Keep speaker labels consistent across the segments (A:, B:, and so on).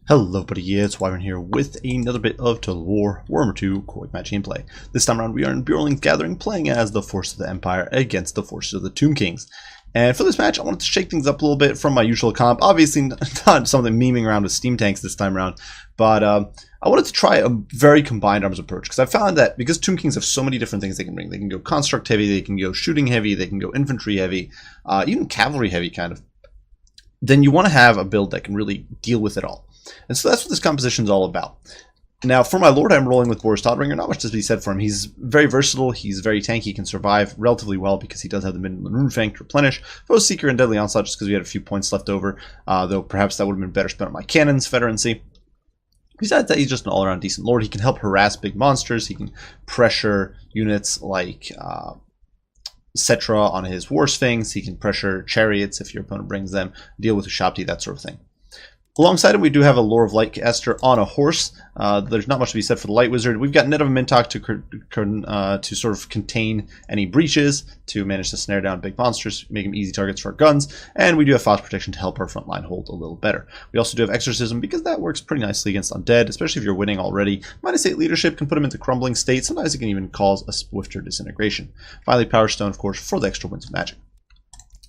A: Hello buddy, yeah, it's Wyvern here with another bit of Total War Warhammer 2 Quick Match gameplay. This time around we are in Burling's Gathering playing as the forces of the Empire against the forces of the Tomb Kings. And for this match I wanted to shake things up a little bit from my usual comp. Obviously not something memeing around with steam tanks this time around, but I wanted to try a very combined arms approach because I found that because Tomb Kings have so many different things they can bring. They can go construct heavy, they can go shooting heavy, they can go infantry heavy, even cavalry heavy kind of. Then you want to have a build that can really deal with it all. And so that's what this composition is all about. Now, for my Lord, I'm rolling with Boris Todbringer. Not much to be said for him. He's very versatile. He's very tanky. He can survive relatively well because he does have the Midland Runefang to replenish. Foe Seeker and Deadly Onslaught just because we had a few points left over, though perhaps that would have been better spent on my cannons, veterancy. Besides that, he's just an all-around decent Lord. He can help harass big monsters. He can pressure units like Cetra on his War Sphinx. He can pressure chariots if your opponent brings them, deal with Ushabti, that sort of thing. Alongside him, we do have a Lore of Light caster on a horse. There's not much to be said for the Light Wizard. We've got Net of Mintok to sort of contain any breaches, to manage to snare down big monsters, make them easy targets for our guns, and we do have Frost Protection to help our front line hold a little better. We also do have Exorcism because that works pretty nicely against Undead, especially if you're winning already. -8 Leadership can put them into crumbling state. Sometimes it can even cause a swifter disintegration. Finally, Power Stone, of course, for the extra winds of magic.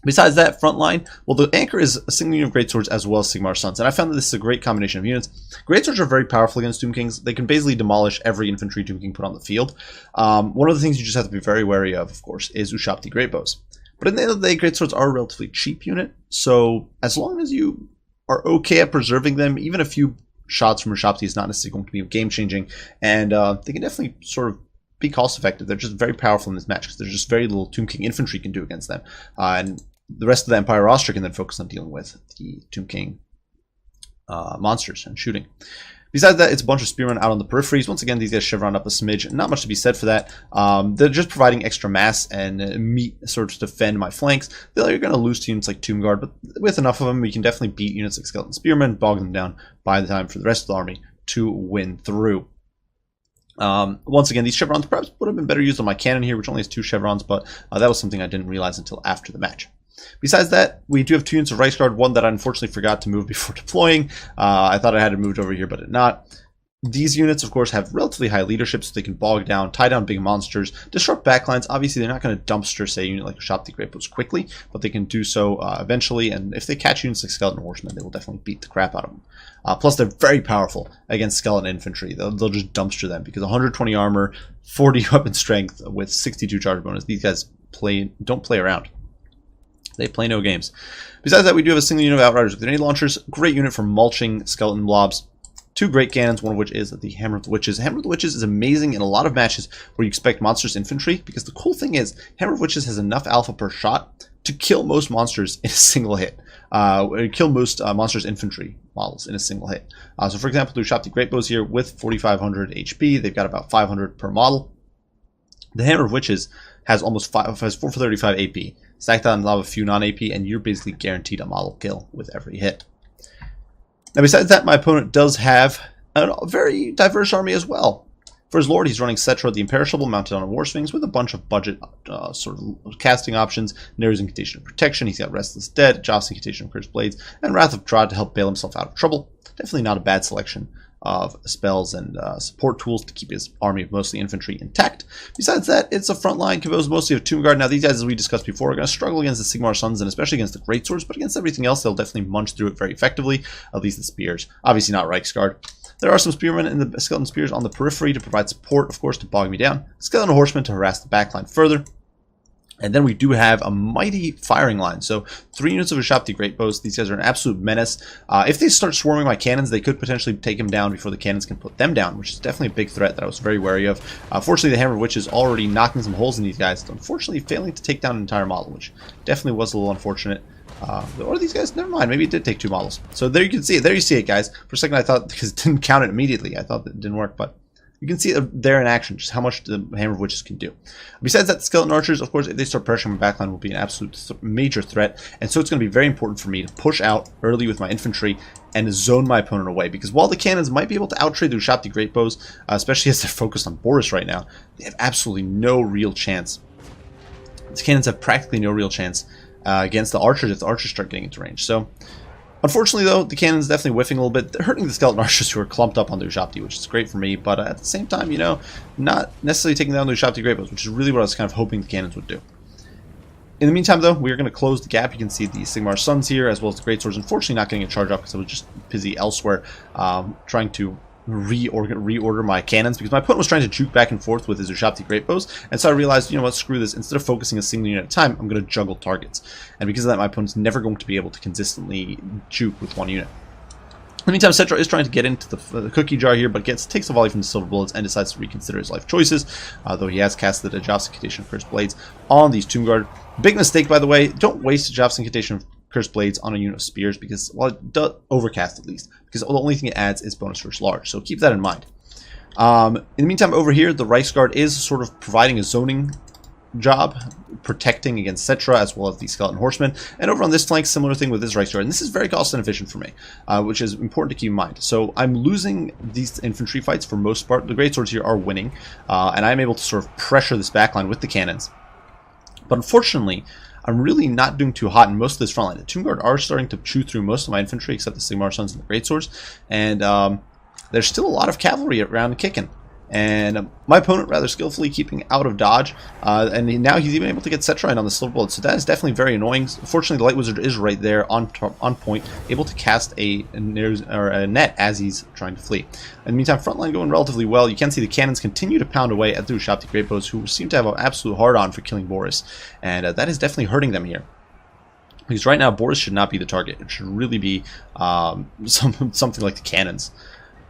A: Besides that, frontline, well, the Anchor is a single unit of Greatswords as well as Sigmar Sons, and I found that this is a great combination of units. Greatswords are very powerful against Tomb Kings. They can basically demolish every infantry Tomb King put on the field. One of the things you just have to be very wary of course, is Ushabti Greatbows. But at the end of the day, Greatswords are a relatively cheap unit, so as long as you are okay at preserving them, even a few shots from Ushabti is not necessarily going to be game-changing, and they can definitely sort of be cost-effective. They're just very powerful in this match because there's just very little Tomb King infantry can do against them. And the rest of the Empire roster can then focus on dealing with the Tomb King monsters and shooting. Besides that, it's a bunch of spearmen out on the peripheries. Once again, these guys chevron up a smidge. Not much to be said for that. They're just providing extra mass and meat sort of to defend my flanks. You're going to lose to units like Tomb Guard, but with enough of them, we can definitely beat units like Skeleton Spearmen, bog them down by the time for the rest of the army to win through. Once again, these chevrons perhaps would have been better used on my cannon here, which only has 2 chevrons, but that was something I didn't realize until after the match. Besides that, we do have 2 units of Reichsguard, one that I unfortunately forgot to move before deploying. I thought I had it moved over here, but it not. These units, of course, have relatively high leadership, so they can bog down, tie down big monsters, disrupt backlines. Obviously, they're not going to dumpster, say, a unit like Ushabti Greatbows quickly, but they can do so eventually, and if they catch units like Skeleton Horsemen, they will definitely beat the crap out of them. Plus, they're very powerful against Skeleton Infantry. They'll just dumpster them, because 120 armor, 40 weapon strength with 62 charge bonus. These guys don't play around. They play no games. Besides that, we do have a single unit of Outriders with grenade launchers. Great unit for mulching skeleton blobs. 2 great cannons, one of which is the Hammer of the Witches. Hammer of the Witches is amazing in a lot of matches where you expect monsters infantry, because the cool thing is Hammer of Witches has enough alpha per shot to kill most monsters in a single hit. Kill most monsters infantry models in a single hit. So for example, the Ushabti Greatbows here with 4,500 HP, they've got about 500 per model. The Hammer of Witches has almost 4 for 35 AP. Stack that on top of a few non-AP, and you're basically guaranteed a model kill with every hit. Now, besides that, my opponent does have a very diverse army as well. For his Lord, he's running Cetra the Imperishable mounted on a War Sphinx with a bunch of budget sort of casting options. Nare's Incantation of Protection. He's got Restless Dead, Joss Incantation of Cursed Blades, and Wrath of Trod to help bail himself out of trouble. Definitely not a bad selection of spells and support tools to keep his army of mostly infantry intact. Besides that, it's a front line composed mostly of Tomb Guard. Now, these guys, as we discussed before, are going to struggle against the Sigmar Sons and especially against the Greatswords, but against everything else, they'll definitely munch through it very effectively, at least the Spears. Obviously not Reichsguard. There are some Spearmen in the Skeleton Spears on the periphery to provide support, of course, to bog me down. Skeleton Horsemen to harass the backline further. And then we do have a mighty firing line. So 3 units of Ushabti Greatbows. These guys are an absolute menace. If they start swarming my cannons, they could potentially take them down before the cannons can put them down, which is definitely a big threat that I was very wary of. Fortunately, the Hammer of Witch is already knocking some holes in these guys, unfortunately failing to take down an entire model, which definitely was a little unfortunate. Or these guys, never mind, maybe it did take 2 models. So there you can see it. There you see it, guys. For a second, I thought, because it didn't count it immediately, I thought that it didn't work, but you can see it there in action, just how much the Hammer of Witches can do. Besides that, the Skeleton Archers, of course, if they start pressuring my backline, will be an absolute major threat. And so it's going to be very important for me to push out early with my infantry and zone my opponent away. Because while the cannons might be able to outtrade the Ushabti Greatbows, especially as they're focused on Boris right now, they have absolutely no real chance. The cannons have practically no real chance against the Archers if the Archers start getting into range. So Unfortunately, though, the cannon's definitely whiffing a little bit. They're hurting the skeleton archers who are clumped up on the Ushabti, which is great for me, but at the same time, you know, not necessarily taking down the Ushabti greatbows, which is really what I was kind of hoping the cannons would do. In the meantime, though, we are going to close the gap. You can see the Sigmar Suns here, as well as the Greatswords. Unfortunately, not getting a charge off because I was just busy elsewhere trying to reorder my cannons, because my opponent was trying to juke back and forth with his Ushabti Greatbows, and so I realized, you know what, screw this. Instead of focusing a single unit at a time, I'm going to juggle targets. And because of that, my opponent's never going to be able to consistently juke with one unit. In the meantime, Cetra is trying to get into the cookie jar here, but takes a volley from the Silver Bullets and decides to reconsider his life choices, though he has cast the Jobs Incantation of Cursed Blades on these Tomb Guard. Big mistake, by the way. Don't waste a Jobs Incantation of Cursed Blades on a unit of Spears, because, well, it does overcast at least, because the only thing it adds is bonus first large, so keep that in mind. In the meantime, over here, the Reichsguard is sort of providing a zoning job, protecting against Cetra as well as the Skeleton Horsemen. And over on this flank, similar thing with this Reichsguard, and this is very cost inefficient for me, which is important to keep in mind. So I'm losing these infantry fights for most part. The Greatswords here are winning, and I'm able to sort of pressure this backline with the cannons. But unfortunately, I'm really not doing too hot in most of this front line. The Tomb Guard are starting to chew through most of my infantry, except the Sigmar Suns and the Greatswords, and there's still a lot of cavalry around kicking. And my opponent rather skillfully keeping out of dodge, and now he's even able to get Cetrine on the Silver Bullet, so that is definitely very annoying. Fortunately, the Light Wizard is right there on point, able to cast a net as he's trying to flee. In the meantime, frontline going relatively well. You can see the cannons continue to pound away at the Ushabti Greatbows, who seem to have an absolute hard-on for killing Boris, and that is definitely hurting them here. Because right now, Boris should not be the target. It should really be something like the cannons.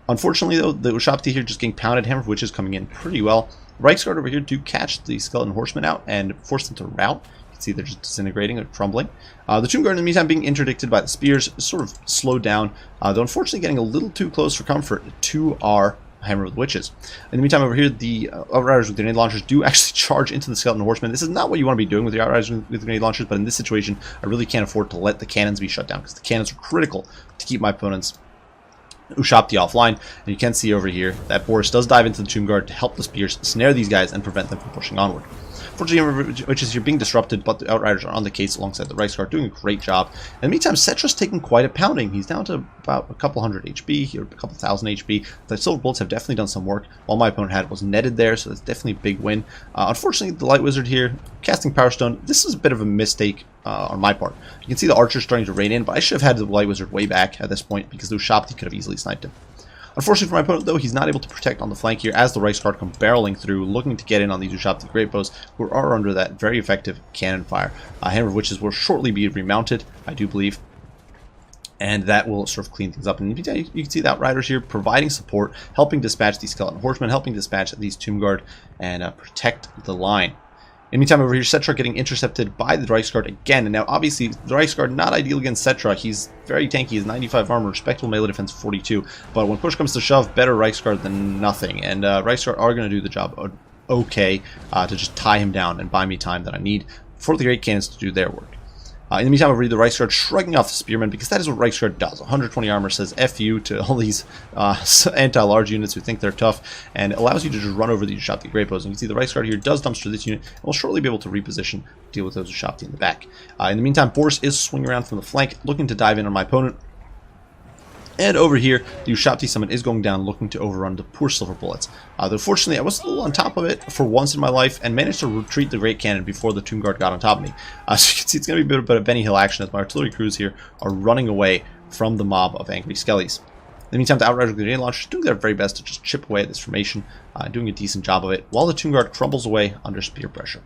A: Unfortunately, though, the Ushabti here just getting pounded. Hammer of Witches coming in pretty well. Reichsguard over here do catch the Skeleton Horsemen out and force them to rout. You can see they're just disintegrating or crumbling. The Tomb Guard, in the meantime, being interdicted by the spears, sort of slowed down, though unfortunately getting a little too close for comfort to our Hammer of the Witches. In the meantime, over here, the Outriders with grenade launchers do actually charge into the Skeleton Horsemen. This is not what you want to be doing with the Outriders with grenade launchers, but in this situation, I really can't afford to let the cannons be shut down, because the cannons are critical to keep my opponent's Ushabti offline. And you can see over here that Boris does dive into the Tomb Guard to help the spears snare these guys and prevent them from pushing onward. Fortunately, which is here being disrupted, but the Outriders are on the case alongside the Reichsguard, doing a great job. In the meantime, Cetra's taking quite a pounding. He's down to about a couple hundred HP here, a couple thousand HP. The Silver Bullets have definitely done some work. All my opponent was netted there, so that's definitely a big win. Unfortunately, the Light Wizard here, casting Power Stone. This is a bit of a mistake on my part. You can see the archers starting to rain in, but I should have had the Light Wizard way back at this point, because the Ushabti could have easily sniped him. Unfortunately for my opponent, though, he's not able to protect on the flank here as the Reichsguard come barreling through, looking to get in on these Ushabti Greatbows, who are under that very effective cannon fire. Hammer of Witches will shortly be remounted, I do believe, and that will sort of clean things up. And you can see the Outriders here providing support, helping dispatch these Skeleton Horsemen, helping dispatch these Tomb Guard, and protect the line. In the meantime, over here, Cetra getting intercepted by the Reichsguard again. And now, obviously, the Reichsguard not ideal against Cetra. He's very tanky. He's 95 armor, respectable melee defense 42. But when push comes to shove, better Reichsguard than nothing. And Reichsguard are going to do the job okay to just tie him down and buy me time that I need for the Great Cannons to do their work. In the meantime, over here, the Reichsguard shrugging off the Spearmen, because that is what Reichsguard does. 120 armor says F you to all these anti-large units who think they're tough, and allows you to just run over the Ushabti Greatbows. And you can see the Reichsguard here does dumpster this unit, and will shortly be able to reposition, deal with those Ushabti in the back. In the meantime, Boris is swinging around from the flank, looking to dive in on my opponent. And over here, the Ushabti summon is going down, looking to overrun the poor Silver Bullets. Though fortunately, I was a little on top of it for once in my life, and managed to retreat the Great Cannon before the Tomb Guard got on top of me. So you can see it's going to be a bit of Benny Hill action as my artillery crews here are running away from the mob of angry skellies. In the meantime, the Outriders grenade launchers doing their very best to just chip away at this formation, doing a decent job of it, while the Tomb Guard crumbles away under spear pressure.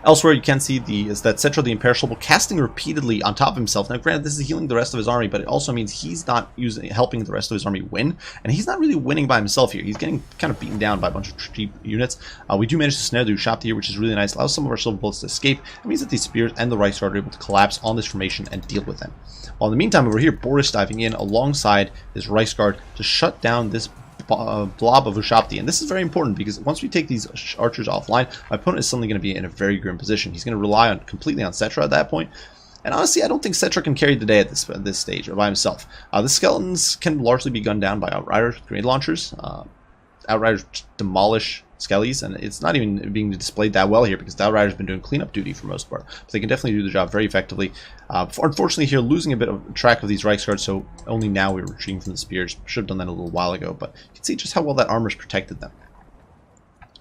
A: Elsewhere, you can see that Cetra the Imperishable casting repeatedly on top of himself. Now, granted, this is healing the rest of his army, but it also means he's not helping the rest of his army win, and he's not really winning by himself here. He's getting kind of beaten down by a bunch of cheap units. We do manage to snare the Ushabti here, which is really nice. Allows some of our Silver Bullets to escape. It means that these spears and the Reichsguard are able to collapse on this formation and deal with them. While in the meantime, over here, Boris diving in alongside his Reichsguard to shut down this blob of Ushabti. And this is very important, because once we take these archers offline, my opponent is suddenly going to be in a very grim position. He's going to rely completely on Cetra at that point. And honestly, I don't think Cetra can carry the day at this stage or by himself. The skeletons can largely be gunned down by Outriders with grenade launchers. Outriders demolish skellies, and it's not even being displayed that well here because the Outriders have been doing cleanup duty for most part. But they can definitely do the job very effectively. Unfortunately here, losing a bit of track of these Reichsguards, so only now we're retreating from the spears. Should have done that a little while ago, but you can see just how well that armor's protected them.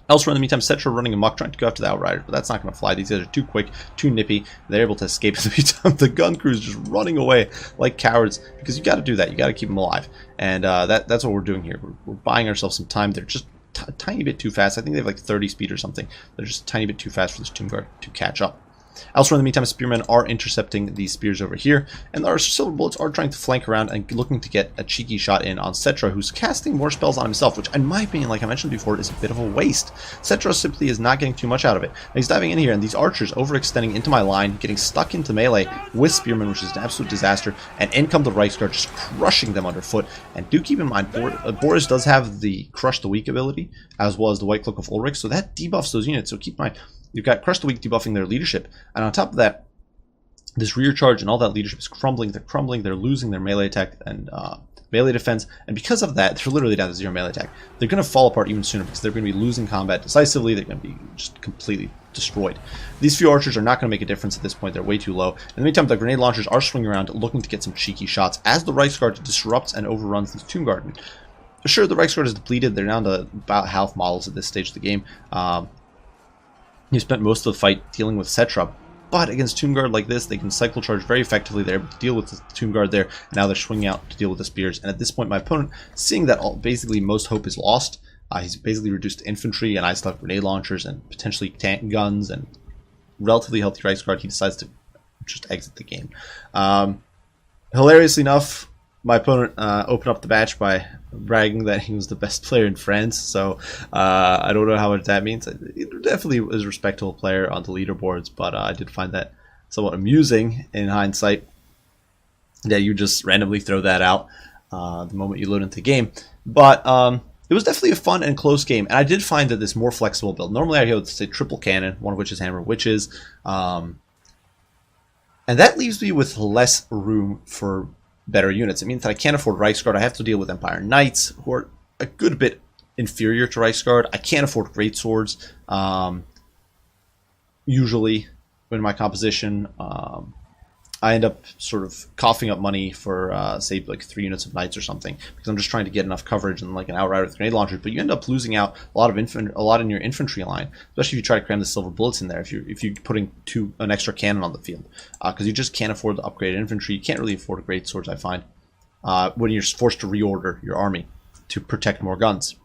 A: Elsewhere in the meantime, Cetra running amok, trying to go after the Outriders, but that's not going to fly. These guys are too quick, too nippy. They're able to escape. In the meantime, the gun crew's just running away like cowards, because you got to do that. You got to keep them alive, and that's what we're doing here. We're buying ourselves some time. They're just a tiny bit too fast. I think they have like 30 speed or something. They're just a tiny bit too fast for this Tomb Guard to catch up. Elsewhere in the meantime, spearmen are intercepting these spears over here, and our silver bullets are trying to flank around and looking to get a cheeky shot in on Cetra, who's casting more spells on himself, which in my opinion, like I mentioned before, is a bit of a waste. Cetra simply is not getting too much out of it. And he's diving in here, and these archers overextending into my line, getting stuck into melee with spearmen, which is an absolute disaster, and in come the Reichsguard, just crushing them underfoot. And do keep in mind, Boris does have the Crush the Weak ability, as well as the White Cloak of Ulrich, so that debuffs those units, so keep in mind, you've got Crush the Weak debuffing their leadership, and on top of that, this rear charge and all that leadership is crumbling. They're crumbling. They're losing their melee attack and melee defense, and because of that, they're literally down to 0 melee attack. They're going to fall apart even sooner because they're going to be losing combat decisively. They're going to be just completely destroyed. These few archers are not going to make a difference at this point. They're way too low. In the meantime, the grenade launchers are swinging around, looking to get some cheeky shots as the Reichsguard disrupts and overruns this Tomb Guard. Sure, the Reichsguard is depleted. They're down to about half models at this stage of the game. You spent most of the fight dealing with Cetra, but against Tomb Guard like this, they can cycle charge very effectively. They're able to deal with the Tomb Guard there, and now they're swinging out to deal with the spears. And at this point, my opponent, seeing that basically most hope is lost, he's basically reduced to infantry, and I still have grenade launchers and potentially tank guns and relatively healthy Reichsguard. He decides to just exit the game. Hilariously enough, my opponent opened up the match by bragging that he was the best player in France, so I don't know how much that means. He definitely was a respectable player on the leaderboards, but I did find that somewhat amusing in hindsight that you just randomly throw that out the moment you load into the game. But it was definitely a fun and close game, and I did find that this more flexible build. Normally I would say triple cannon, one of which is Hammer Witches, and that leaves me with less room for better units. It means that I can't afford Reichsguard. I have to deal with Empire Knights, who are a good bit inferior to Reichsguard. I can't afford Great Swords, usually in my composition. I end up sort of coughing up money for, say, like 3 units of Knights or something, because I'm just trying to get enough coverage and like an Outrider with grenade launchers. But you end up losing out a lot in your infantry line, especially if you try to cram the silver bullets in there. If you're putting an extra cannon on the field, because you just can't afford the upgraded infantry. You can't really afford great swords, I find, when you're forced to reorder your army to protect more guns.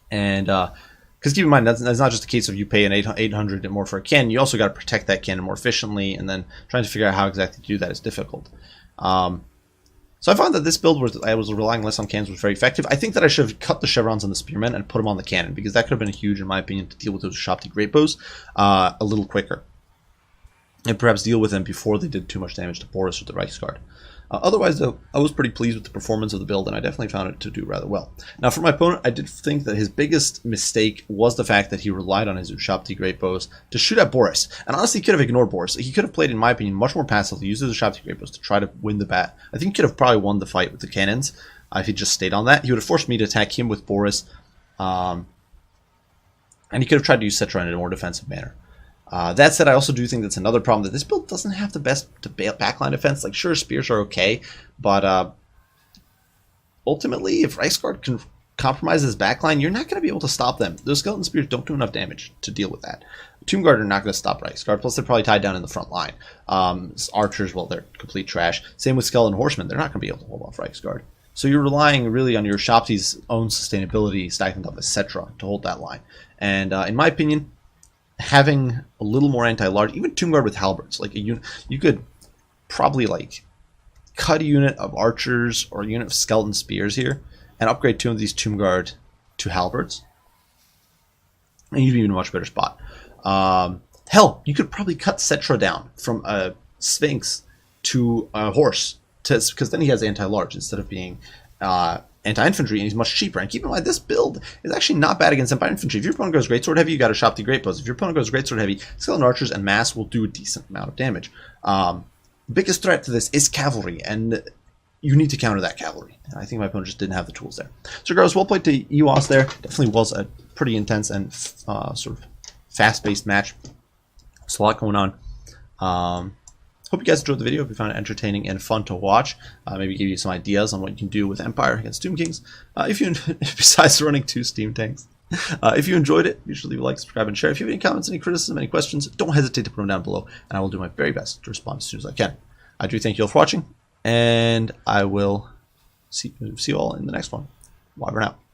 A: And because keep in mind, that's not just a case of you pay an 800 more for a cannon. You also got to protect that cannon more efficiently, and then trying to figure out how exactly to do that is difficult. So I found that this build, I was relying less on cannons, was very effective. I think that I should have cut the chevrons on the spearmen and put them on the cannon, because that could have been huge, in my opinion, to deal with those Shopti great bows a little quicker, and perhaps deal with them before they did too much damage to Boris or the Reichsguard. Otherwise, though, I was pretty pleased with the performance of the build, and I definitely found it to do rather well. Now, for my opponent, I did think that his biggest mistake was the fact that he relied on his Ushapti Great Bows to shoot at Boris. And honestly, he could have ignored Boris. He could have played, in my opinion, much more passively, used his Ushapti Great Bows to try to win the bat. I think he could have probably won the fight with the cannons if he just stayed on that. He would have forced me to attack him with Boris, and he could have tried to use Cetra in a more defensive manner. That said, I also do think that's another problem, that this build doesn't have the best backline defense. Like, sure, spears are okay, but ultimately, if Reichsguard can compromise his backline, you're not going to be able to stop them. Those skeleton spears don't do enough damage to deal with that. Tomb Guard are not going to stop Reichsguard, plus they're probably tied down in the front line. Archers, well, they're complete trash. Same with skeleton horsemen. They're not going to be able to hold off Reichsguard. So you're relying really on your Shopti's own sustainability, stacking up with Cetra to hold that line. And in my opinion, having a little more anti-large, even Tomb Guard with halberds, like a unit, you could probably like cut a unit of archers or a unit of skeleton spears here and upgrade 2 of these Tomb Guard to halberds, and you'd be in a much better spot. Hell, you could probably cut Cetra down from a Sphinx to a horse, because then he has anti-large instead of being anti-infantry, and he's much cheaper. And keep in mind, this build is actually not bad against Empire Infantry. If your opponent goes Greatsword Heavy, you got a Shopti Great Bows. If your opponent goes Greatsword Heavy, Skeleton Archers and Mass will do a decent amount of damage. Biggest threat to this is cavalry, and you need to counter that cavalry. And I think my opponent just didn't have the tools there. So regardless, well played to EOS there. Definitely was a pretty intense and sort of fast-paced match. There's a lot going on. Hope you guys enjoyed the video. If you found it entertaining and fun to watch, maybe give you some ideas on what you can do with Empire against Tomb Kings. If you, besides running 2 steam tanks, if you enjoyed it, be sure to leave a like, subscribe, and share. If you have any comments, any criticism, any questions, don't hesitate to put them down below, and I will do my very best to respond as soon as I can. I do thank you all for watching, and I will see you all in the next one. Bye for now.